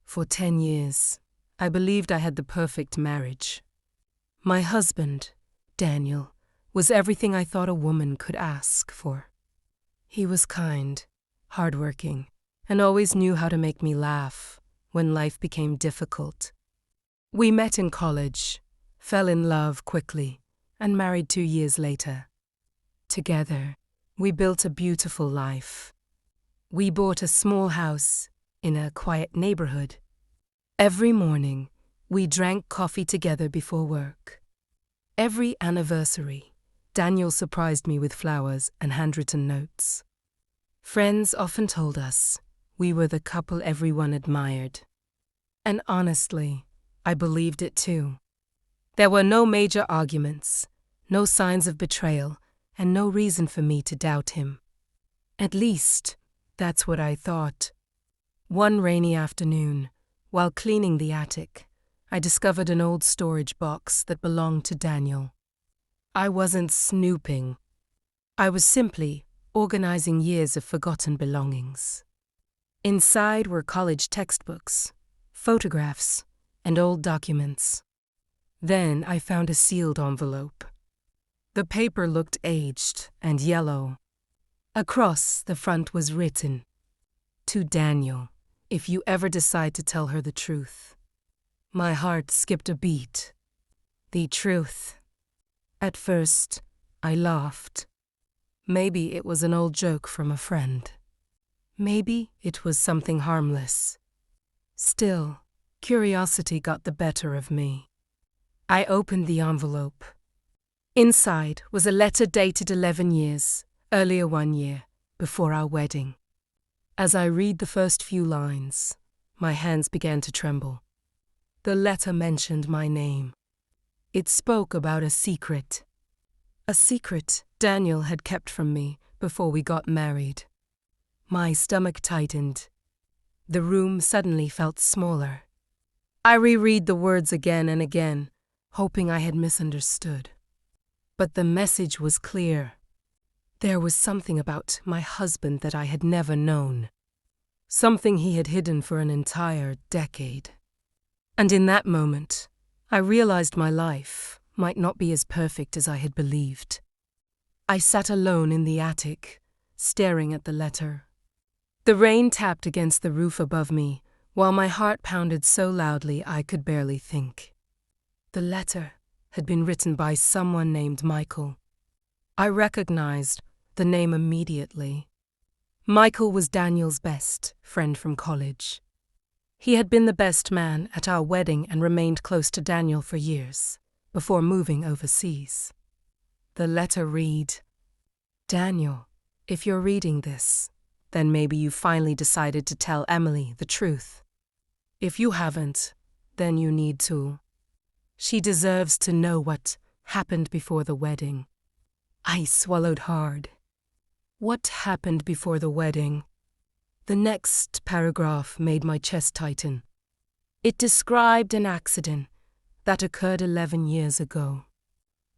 For 10 years, I believed I had the perfect marriage. My husband, Daniel, was everything I thought a woman could ask for. He was kind, hardworking, and always knew how to make me laugh when life became difficult. We met in college, fell in love quickly, and married 2 years later. Together, we built a beautiful life. We bought a small house in a quiet neighborhood. Every morning, we drank coffee together before work. Every anniversary, Daniel surprised me with flowers and handwritten notes. Friends often told us we were the couple everyone admired. And honestly, I believed it too. There were no major arguments, no signs of betrayal, and no reason for me to doubt him. At least, that's what I thought. One rainy afternoon, while cleaning the attic, I discovered an old storage box that belonged to Daniel. I wasn't snooping. I was simply organizing years of forgotten belongings. Inside were college textbooks, photographs, and old documents. Then I found a sealed envelope. The paper looked aged and yellow. Across the front was written, "To Daniel, if you ever decide to tell her the truth." My heart skipped a beat. The truth. At first, I laughed. Maybe it was an old joke from a friend. Maybe it was something harmless. Still, curiosity got the better of me. I opened the envelope. Inside was a letter dated 11 years, earlier one year, before our wedding. As I read the first few lines, my hands began to tremble. The letter mentioned my name. It spoke about a secret Daniel had kept from me before we got married. My stomach tightened. The room suddenly felt smaller. I reread the words again and again, hoping I had misunderstood. But the message was clear. There was something about my husband that I had never known. Something he had hidden for an entire decade. And in that moment, I realized my life might not be as perfect as I had believed. I sat alone in the attic, staring at the letter. The rain tapped against the roof above me, while my heart pounded so loudly I could barely think. The letter had been written by someone named Michael. I recognized the name immediately. Michael was Daniel's best friend from college. He had been the best man at our wedding and remained close to Daniel for years, before moving overseas. The letter read, "Daniel, if you're reading this, then maybe you finally decided to tell Emily the truth. If you haven't, then you need to. She deserves to know what happened before the wedding." I swallowed hard. What happened before the wedding? The next paragraph made my chest tighten. It described an accident that occurred 11 years ago.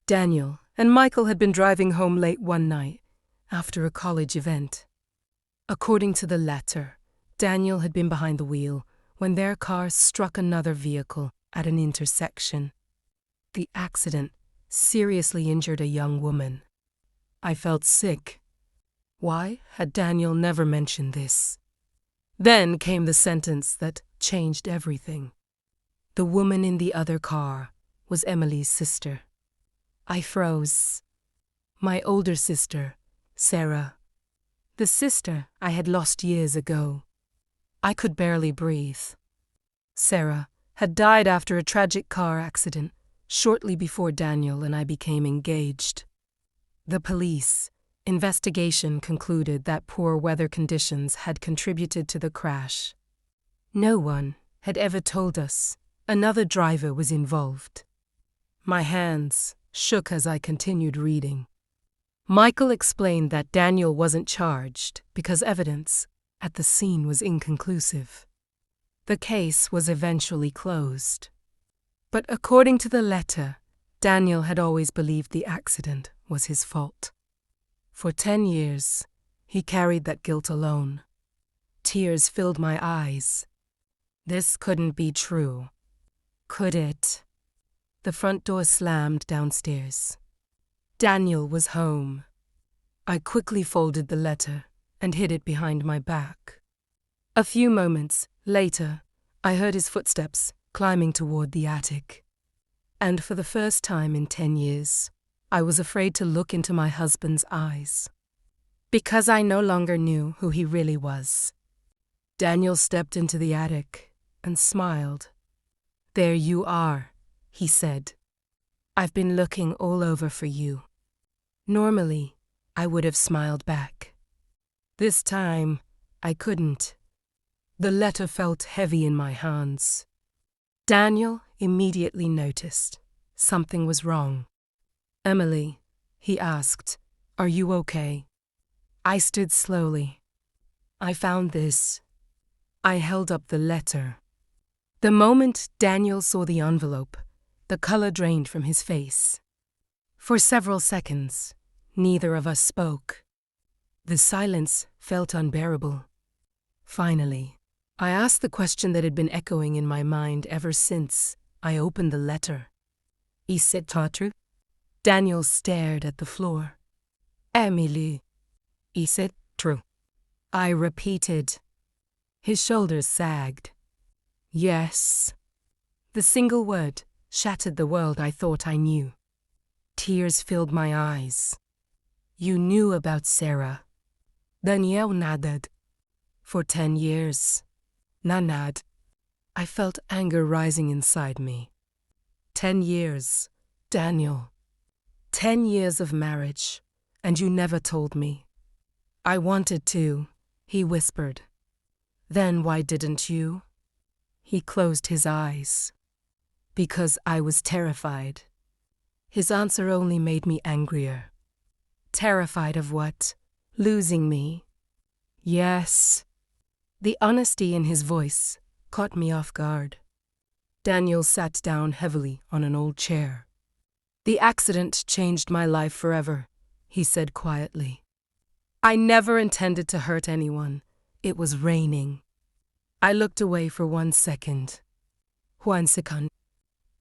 Daniel and Michael had been driving home late one night after a college event. According to the letter, Daniel had been behind the wheel when their car struck another vehicle at an intersection. The accident seriously injured a young woman. I felt sick. Why had Daniel never mentioned this? Then came the sentence that changed everything. The woman in the other car was Emily's sister. I froze. My older sister, Sarah. The sister I had lost years ago. I could barely breathe. Sarah had died after a tragic car accident shortly before Daniel and I became engaged. The police investigation concluded that poor weather conditions had contributed to the crash. No one had ever told us another driver was involved. My hands shook as I continued reading. Michael explained that Daniel wasn't charged because evidence at the scene was inconclusive. The case was eventually closed. But according to the letter, Daniel had always believed the accident was his fault. For 10 years, he carried that guilt alone. Tears filled my eyes. This couldn't be true. Could it? The front door slammed downstairs. Daniel was home. I quickly folded the letter and hid it behind my back. A few moments later, I heard his footsteps climbing toward the attic. And for the first time in 10 years, I was afraid to look into my husband's eyes. Because I no longer knew who he really was. Daniel stepped into the attic and smiled. "There you are," he said. "I've been looking all over for you." Normally, I would have smiled back. This time, I couldn't. The letter felt heavy in my hands. Daniel immediately noticed something was wrong. "Emily," he asked, "are you okay?" I stood slowly. "I found this." I held up the letter. The moment Daniel saw the envelope, the color drained from his face. For several seconds, neither of us spoke. The silence felt unbearable. Finally, I asked the question that had been echoing in my mind ever since I opened the letter. "Is it true?" Daniel stared at the floor. "Emily, is it true?" I repeated. His shoulders sagged. "Yes." The single word shattered the world I thought I knew. Tears filled my eyes. "You knew about Sarah." Daniel nodded. "For 10 years." Nanad. I felt anger rising inside me. 10 years, Daniel. 10 years of marriage, and you never told me. "I wanted to," he whispered. "Then why didn't you?" He closed his eyes. "Because I was terrified." His answer only made me angrier. Terrified of what? Losing me? Yes. The honesty in his voice caught me off guard. Daniel sat down heavily on an old chair. "The accident changed my life forever," he said quietly. "I never intended to hurt anyone. It was raining." I looked away for 1 second. 1 second.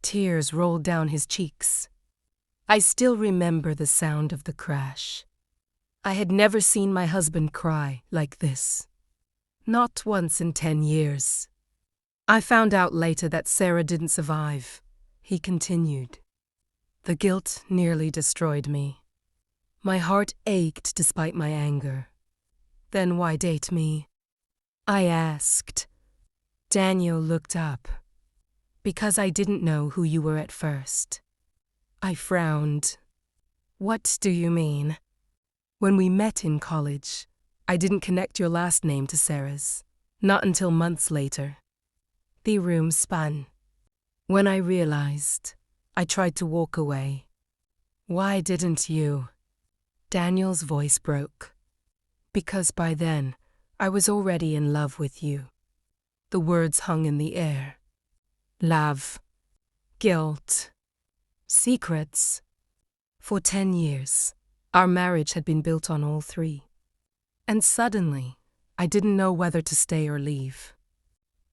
Tears rolled down his cheeks. I still remember the sound of the crash. I had never seen my husband cry like this. Not once in 10 years. "I found out later that Sarah didn't survive," he continued. The guilt nearly destroyed me. My heart ached despite my anger. "Then why date me?" I asked. Daniel looked up. "Because I didn't know who you were at first." I frowned. "What do you mean?" "When we met in college, I didn't connect your last name to Sarah's. Not until months later." The room spun. When I realized, I tried to walk away. "Why didn't you?" Daniel's voice broke. "Because by then, I was already in love with you." The words hung in the air. Love. Guilt. Secrets. For 10 years, our marriage had been built on all three. And suddenly, I didn't know whether to stay or leave.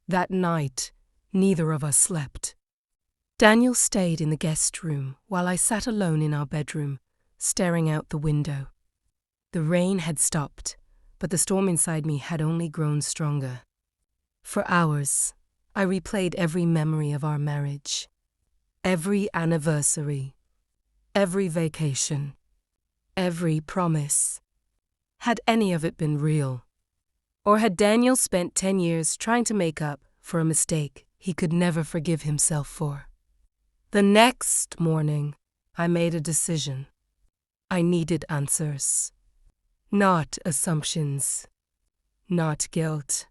That night, neither of us slept. Daniel stayed in the guest room while I sat alone in our bedroom, staring out the window. The rain had stopped, but the storm inside me had only grown stronger. For hours, I replayed every memory of our marriage. Every anniversary. Every vacation. Every promise. Had any of it been real? Or had Daniel spent 10 years trying to make up for a mistake he could never forgive himself for? The next morning, I made a decision. I needed answers. Not assumptions. Not guilt.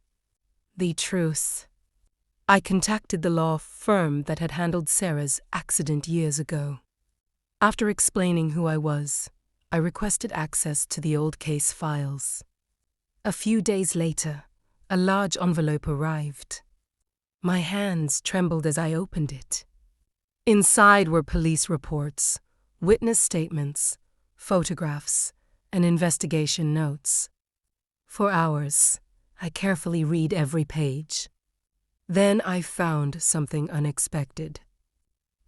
The truth. I contacted the law firm that had handled Sarah's accident years ago. After explaining who I was, I requested access to the old case files. A few days later, a large envelope arrived. My hands trembled as I opened it. Inside were police reports, witness statements, photographs, and investigation notes. For hours, I carefully read every page. Then I found something unexpected.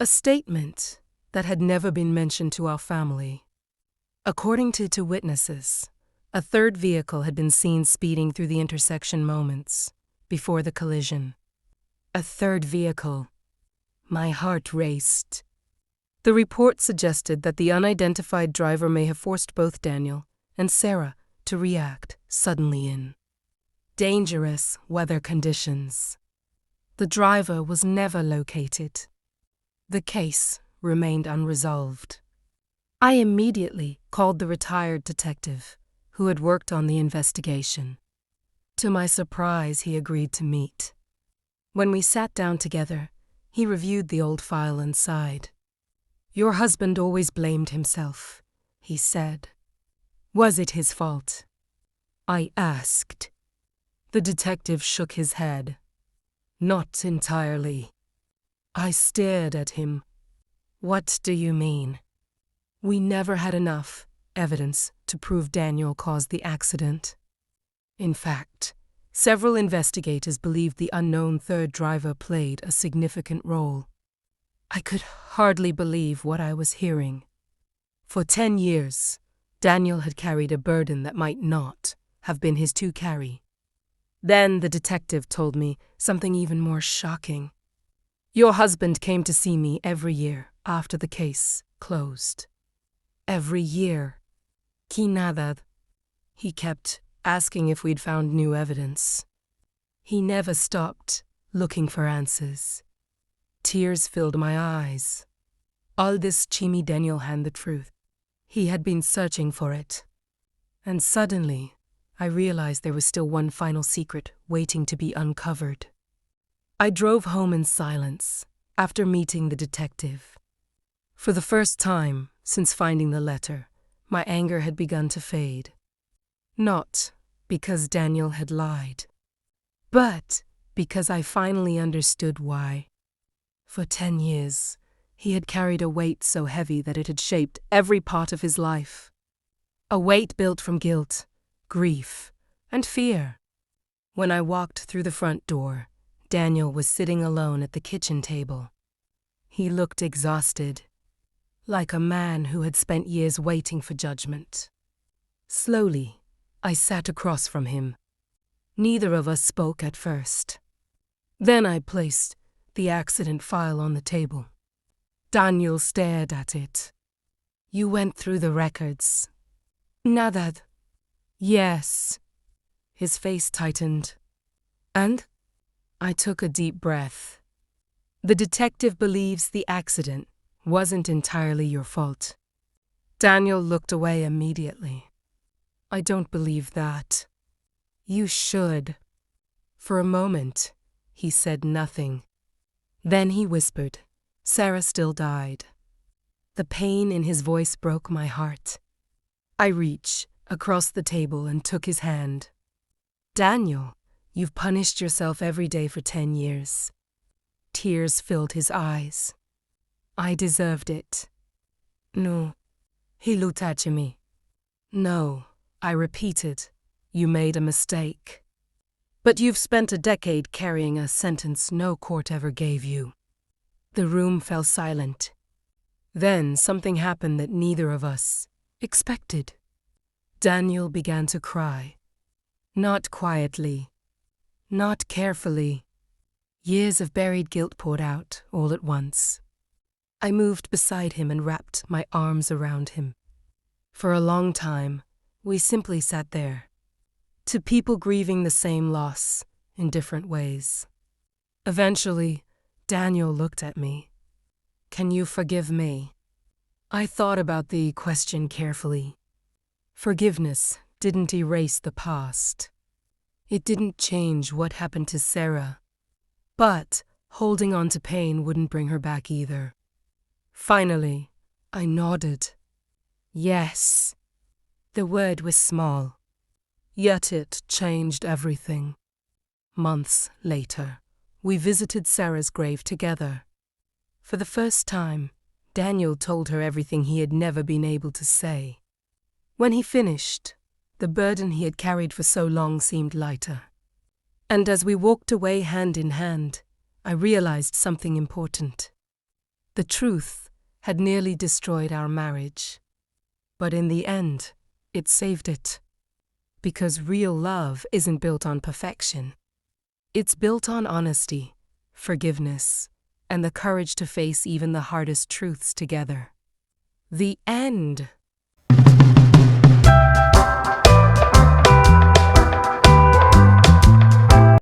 A statement that had never been mentioned to our family. According to witnesses, a third vehicle had been seen speeding through the intersection moments before the collision. A third vehicle. My heart raced. The report suggested that the unidentified driver may have forced both Daniel and Sarah to react suddenly in dangerous weather conditions. The driver was never located. The case remained unresolved. I immediately called the retired detective who had worked on the investigation. To my surprise, he agreed to meet. When we sat down together, he reviewed the old file and sighed. "Your husband always blamed himself," he said. "Was it his fault?" I asked. The detective shook his head. "Not entirely." I stared at him. "What do you mean?" "We never had enough evidence to prove Daniel caused the accident. In fact, several investigators believed the unknown third driver played a significant role." I could hardly believe what I was hearing. For 10 years, Daniel had carried a burden that might not have been his to carry. Then the detective told me something even more shocking. "Your husband came to see me every year after the case closed. Every year. Kinadad. He kept asking if we'd found new evidence. He never stopped looking for answers." Tears filled my eyes. All this Chimi Daniel had the truth. He had been searching for it. And suddenly, I realized there was still one final secret waiting to be uncovered. I drove home in silence after meeting the detective. For the first time since finding the letter, my anger had begun to fade. Not because Daniel had lied, but because I finally understood why. For 10 years, he had carried a weight so heavy that it had shaped every part of his life. A weight built from guilt, grief, and fear. When I walked through the front door, Daniel was sitting alone at the kitchen table. He looked exhausted, like a man who had spent years waiting for judgment. Slowly, I sat across from him. Neither of us spoke at first. Then I placed the accident file on the table. Daniel stared at it. "You went through the records." "Nadad." "Yes." His face tightened. "And?" I took a deep breath. "The detective believes the accident wasn't entirely your fault." Daniel looked away immediately. "I don't believe that." "You should." For a moment, he said nothing. Then he whispered, "Sarah still died." The pain in his voice broke my heart. I reached across the table and took his hand. "Daniel, you've punished yourself every day for 10 years. Tears filled his eyes. "I deserved it." "No." He looked at me. "No," I repeated. "You made a mistake. But you've spent a decade carrying a sentence no court ever gave you." The room fell silent. Then something happened that neither of us expected. Daniel began to cry. Not quietly, not carefully. Years of buried guilt poured out all at once. I moved beside him and wrapped my arms around him. For a long time, we simply sat there. Two people grieving the same loss in different ways. Eventually, Daniel looked at me. "Can you forgive me?" I thought about the question carefully. Forgiveness didn't erase the past. It didn't change what happened to Sarah. But holding on to pain wouldn't bring her back either. Finally, I nodded. Yes. The word was small. Yet it changed everything. Months later, we visited Sarah's grave together. For the first time, Daniel told her everything he had never been able to say. When he finished, the burden he had carried for so long seemed lighter. And as we walked away hand in hand, I realized something important. The truth had nearly destroyed our marriage. But in the end, it saved it. Because real love isn't built on perfection. It's built on honesty, forgiveness, and the courage to face even the hardest truths together. The end.